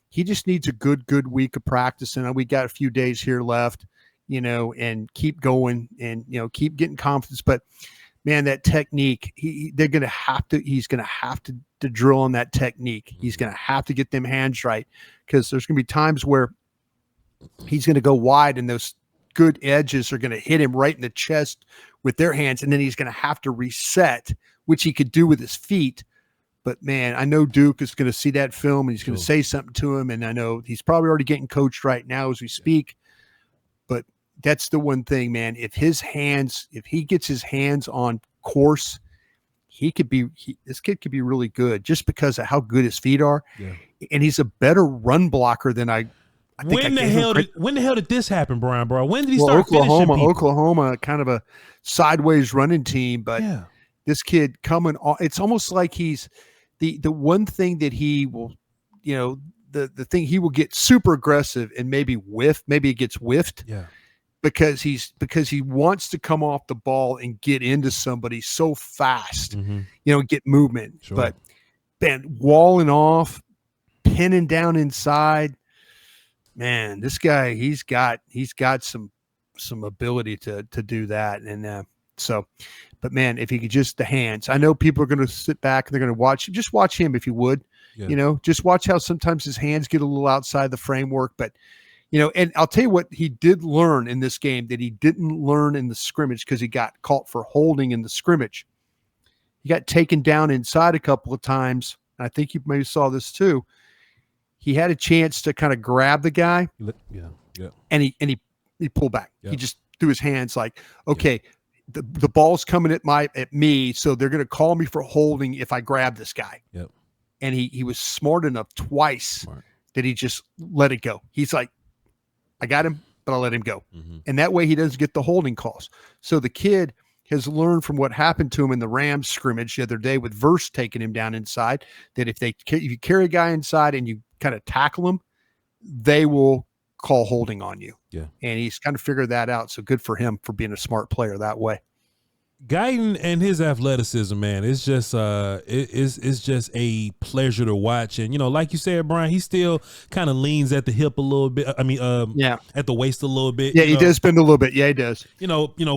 [SPEAKER 2] he just needs a good week of practice. And we got a few days here left, and keep going and, keep getting confidence. But man, that technique, he's going to have to drill on that technique. He's going to have to get them hands right, because there's going to be times where he's going to go wide and those good edges are going to hit him right in the chest with their hands. And then he's going to have to reset, which he could do with his feet. But man, I know Duke is going to see that film and he's going to say something to him. And I know he's probably already getting coached right now as we speak, but that's the one thing, man. If he gets his hands on course, this kid could be really good just because of how good his feet are. Yeah. And he's a better run blocker than I think. When
[SPEAKER 1] the hell did this happen, Brian? Bro, when did he start finishing people?
[SPEAKER 2] Oklahoma, kind of a sideways running team, but this kid coming on, it's almost like he's the one thing that he will, the thing he will get super aggressive and maybe it gets whiffed. Yeah. Because he wants to come off the ball and get into somebody so fast, get movement. Sure. But man, walling off, pinning down inside, man, this guy, he's got some ability to do that. And but man, if he could just the hands, I know people are going to sit back and they're going to watch. Just watch him if you would, just watch how sometimes his hands get a little outside the framework, but. And I'll tell you what he did learn in this game that he didn't learn in the scrimmage, because he got caught for holding in the scrimmage. He got taken down inside a couple of times. And I think you maybe saw this too. He had a chance to kind of grab the guy. Yeah. And he pulled back. Yeah. He just threw his hands like, okay, the ball's coming at me, so they're going to call me for holding if I grab this guy. Yep. And he was smart enough twice that he just let it go. He's like, I got him, but I'll let him go. And that way he doesn't get the holding calls. So the kid has learned from what happened to him in the Rams scrimmage the other day with Voch taking him down inside, that if you carry a guy inside and you kind of tackle him, they will call holding on you.
[SPEAKER 1] Yeah. And
[SPEAKER 2] he's kind of figured that out. So good for him for being a smart player that way.
[SPEAKER 1] Guyton and his athleticism, man, it's just it's just a pleasure to watch. And like you said, Bryan, he still kind of leans at the hip a little bit. I mean, at the waist a little bit.
[SPEAKER 2] Yeah, he does bend a little bit. Yeah, he does.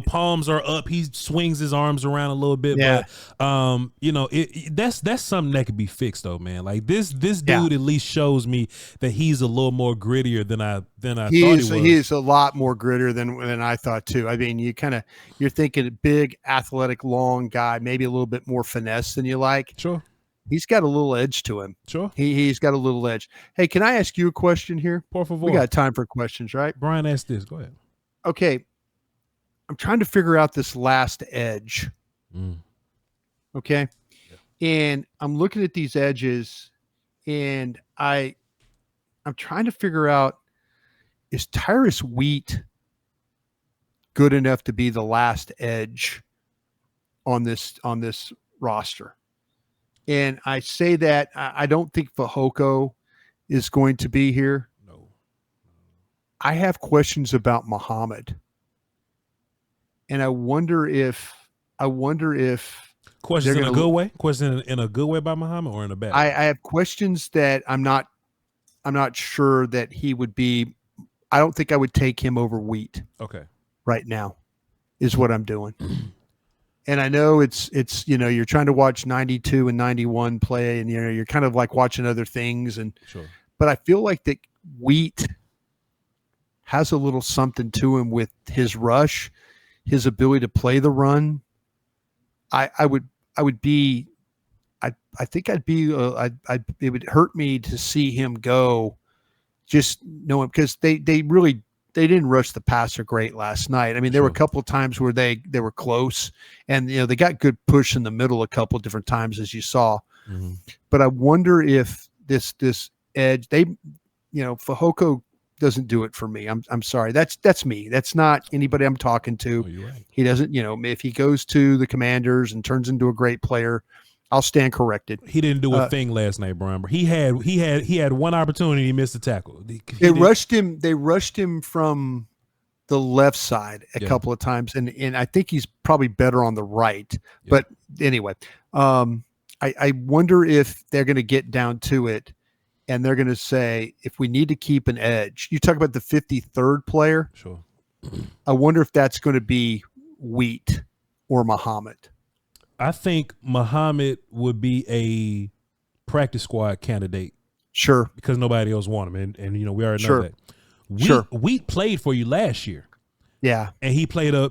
[SPEAKER 1] Palms are up. He swings his arms around a little bit.
[SPEAKER 2] Yeah.
[SPEAKER 1] But that's something that could be fixed though, man. Like this dude at least shows me that he's a little more grittier than I thought he was.
[SPEAKER 2] He is a lot more grittier than I thought too. I mean, you're thinking big, athletic, long guy, maybe a little bit more finesse than you like.
[SPEAKER 1] Sure.
[SPEAKER 2] He's got a little edge to him.
[SPEAKER 1] Sure.
[SPEAKER 2] He's got a little edge. Hey, can I ask you a question here?
[SPEAKER 1] Por favor.
[SPEAKER 2] We got time for questions, right?
[SPEAKER 1] Bryan asked this. Go ahead.
[SPEAKER 2] Okay. I'm trying to figure out this last edge. Okay. Yeah. And I'm looking at these edges and I'm trying to figure out, is Tyrus Wheat good enough to be the last edge on this roster? And I say that I don't think Voch is going to be here.
[SPEAKER 1] No.
[SPEAKER 2] I have questions about Muhammad. And I wonder if
[SPEAKER 1] questions in a good way? Question in a good way by Muhammad or in a bad way?
[SPEAKER 2] I have questions that I'm not sure that he would be. I don't think I would take him over Wheat.
[SPEAKER 1] Okay.
[SPEAKER 2] Right now is what I'm doing. And I know it's you're trying to watch 92 and 91 play and you're kind of like watching other things
[SPEAKER 1] sure.
[SPEAKER 2] But I feel like that Wheat has a little something to him with his rush, his ability to play the run. It would hurt me to see him go, just knowing, because they didn't rush the passer great last night. I mean, there were a couple of times where they were close, and they got good push in the middle a couple of different times, as you saw. But I wonder if this edge, Voch doesn't do it for me. I'm sorry. That's me. That's not anybody I'm talking to.
[SPEAKER 1] Oh, you're right.
[SPEAKER 2] He doesn't. If he goes to the Commanders and turns into a great player, I'll stand corrected.
[SPEAKER 1] He didn't do a thing last night, Bryan. He had one opportunity. He missed the tackle.
[SPEAKER 2] They rushed him from the left side a couple of times, and I think he's probably better on the right. Yeah. But anyway, I wonder if they're going to get down to it, and they're going to say, if we need to keep an edge, you talk about the 53rd player.
[SPEAKER 1] Sure.
[SPEAKER 2] I wonder if that's going to be Wheat or Muhammad.
[SPEAKER 1] I think Muhammad would be a practice squad candidate.
[SPEAKER 2] Sure.
[SPEAKER 1] Because nobody else want him. And we already know that. Wheat played for you last year.
[SPEAKER 2] Yeah.
[SPEAKER 1] And he played a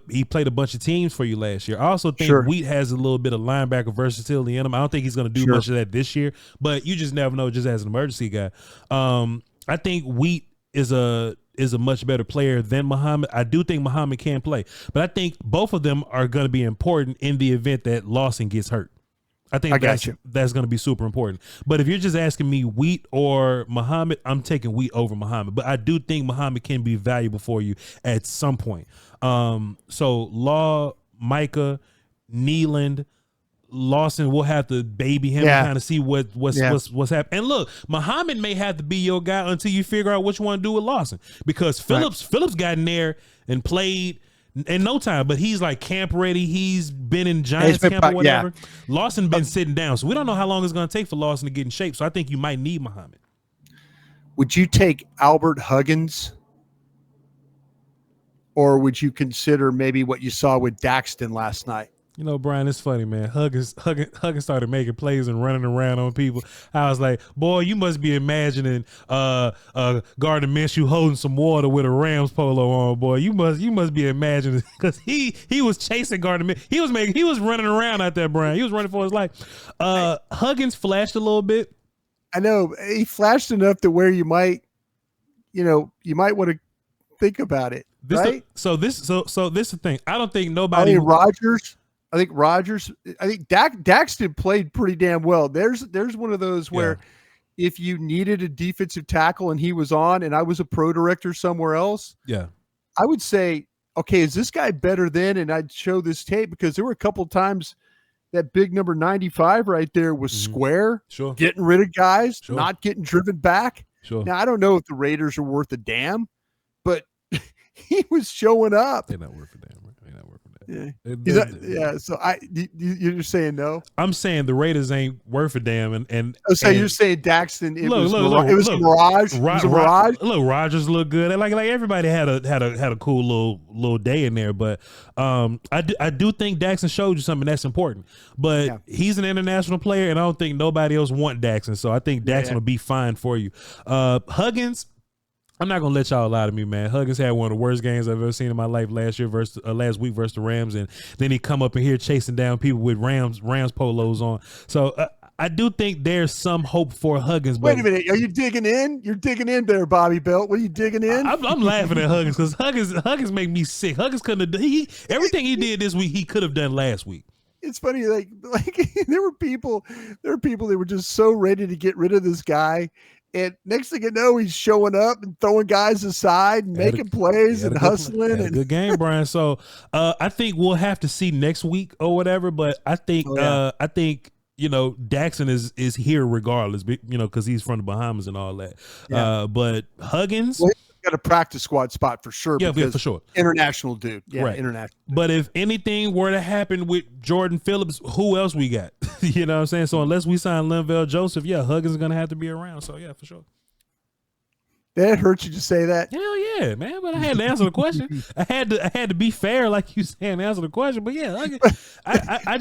[SPEAKER 1] bunch of teams for you last year. I also think Wheat has a little bit of linebacker versatility in him. I don't think he's going to do much of that this year, but you just never know, just as an emergency guy. I think Wheat is a much better player than Muhammad. I do think Muhammad can play, but I think both of them are going to be important in the event that Lawson gets hurt. I think that's going to be super important. But if you're just asking me Wheat or Muhammad, I'm taking Wheat over Muhammad. But I do think Muhammad can be valuable for you at some point. So Law, Micah, Nealand, Lawson, we'll have to baby him and kind of see what's happening. And look, Muhammad may have to be your guy until you figure out what you want to do with Lawson, because Phillips got in there and played in no time, but he's like camp ready. He's been in Giants camp or whatever. Yeah. Lawson been sitting down, so we don't know how long it's going to take for Lawson to get in shape. So I think you might need Muhammad.
[SPEAKER 2] Would you take Albert Huggins, or would you consider maybe what you saw with Daxton last night?
[SPEAKER 1] Bryan, it's funny, man. Huggins started making plays and running around on people. I was like, boy, you must be imagining Gardner Minshew holding some water with a Rams polo on, boy. You must be imagining, because he was chasing Gardner Minshew. He was running around out there, Bryan. He was running for his life. Huggins flashed a little bit.
[SPEAKER 2] I know he flashed enough to where you might want to think about it. Right?
[SPEAKER 1] So this is the thing. I don't think nobody.
[SPEAKER 2] I think Daxton played pretty damn well. There's one of those where, if you needed a defensive tackle and he was on and I was a pro director somewhere else, I would say, okay, is this guy better than? And I'd show this tape because there were a couple of times that big number 95 right there was square, getting rid of guys, not getting driven back. Now, I don't know if the Raiders are worth a damn, but he was showing up.
[SPEAKER 1] They're not worth a damn. They're not worth a damn.
[SPEAKER 2] Yeah. So you're just saying no?
[SPEAKER 1] I'm saying the Raiders ain't worth a damn. And
[SPEAKER 2] you're saying Daxton, it was a mirage. It was a mirage.
[SPEAKER 1] Look, Rodgers looked good. Like everybody had a cool little day in there. But I do think Daxton showed you something that's important. But he's an international player, and I don't think nobody else want Daxton. So I think Daxton will be fine for you. Huggins, I'm not gonna let y'all lie to me, man. Huggins had one of the worst games I've ever seen in my life last week versus the Rams, and then he come up in here chasing down people with Rams polos on. So I do think there's some hope for Huggins.
[SPEAKER 2] Wait a minute, are you digging in? You're digging in there, Bobby Belt. What are you digging in?
[SPEAKER 1] I'm laughing at Huggins because Huggins make me sick. Huggins couldn't have everything he did this week he could have done last week.
[SPEAKER 2] It's funny, like there were people that were just so ready to get rid of this guy. And next thing you know, he's showing up and throwing guys aside and making plays and hustling.
[SPEAKER 1] Good game, Brian. So I think we'll have to see next week or whatever. But I think Daxton is here regardless, because he's from the Bahamas and all that. Yeah. But Huggins.
[SPEAKER 2] Well, got a practice squad spot for sure.
[SPEAKER 1] Yeah, for sure.
[SPEAKER 2] International dude. Yeah, right. International.
[SPEAKER 1] But if anything were to happen with Jordan Phillips, who else we got? You know what I'm saying? So unless we sign Linval Joseph, Huggins is going to have to be around. So, for sure.
[SPEAKER 2] That hurt you to say that?
[SPEAKER 1] Hell yeah, man. But I had to answer the question. I had to be fair, like you saying, answer the question. But I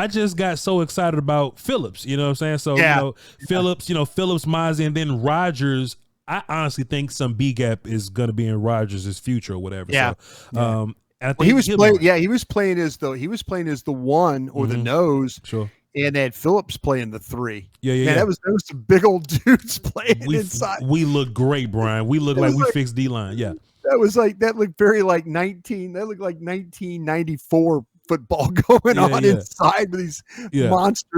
[SPEAKER 1] just got so excited about Phillips. You know what I'm saying? So Phillips, Mozzie, and then Rodgers. I honestly think some B gap is going to be in Rodgers' future or whatever.
[SPEAKER 2] Yeah.
[SPEAKER 1] So, I think
[SPEAKER 2] he was playing. Yeah, he was playing as the one or the nose.
[SPEAKER 1] Sure.
[SPEAKER 2] And then Phillips playing the 3.
[SPEAKER 1] Yeah.
[SPEAKER 2] That was some big old dudes playing inside.
[SPEAKER 1] We look great, Brian. We look like we fixed D-line. Yeah.
[SPEAKER 2] That looked very like 1994 football going on inside with these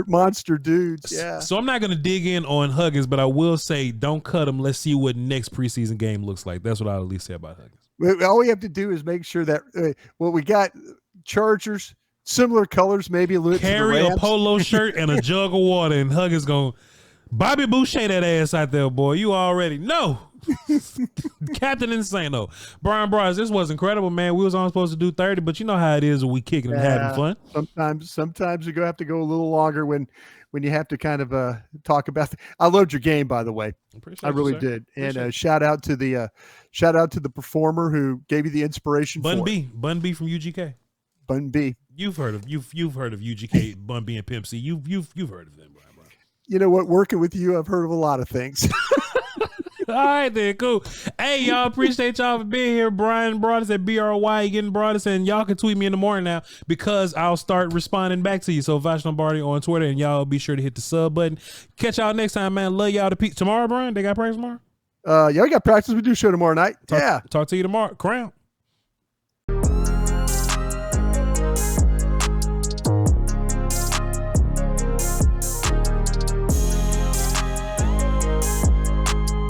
[SPEAKER 2] monster dudes. Yeah.
[SPEAKER 1] So I'm not going to dig in on Huggins, but I will say don't cut him. Let's see what next preseason game looks like. That's what I'll at least say about Huggins.
[SPEAKER 2] All we have to do is make sure that we got Chargers, similar colors, maybe a little.
[SPEAKER 1] Carry a polo shirt and a jug of water, and Huggins going, Bobby Boucher that ass out there, boy. You already know. Captain Insano. Bryan Broaddus, this was incredible, man. We was only supposed to do 30, but you know how it is when we kicking and having fun.
[SPEAKER 2] Sometimes you have to go a little longer when you have to kind of talk about. I loved your game, by the way. I really did. And shout out to the performer who gave you the inspiration.
[SPEAKER 1] Bun B from UGK.
[SPEAKER 2] Bun B.
[SPEAKER 1] You've heard of UGK, Bun B and Pimp C. You've heard of them, Brian.
[SPEAKER 2] You know what? Working with you, I've heard of a lot of things.
[SPEAKER 1] All right, then, cool. Hey, y'all, appreciate y'all for being here. Bryan Broaddus at BRY, getting Broaddus, and y'all can tweet me in the morning now because I'll start responding back to you. So Voch Lombardi on Twitter, and y'all be sure to hit the sub button. Catch y'all next time, man. Love y'all to peace. Tomorrow, Brian, they got practice tomorrow?
[SPEAKER 2] Yeah, we got practice. We do show tomorrow night.
[SPEAKER 1] Talk to you tomorrow. Crown.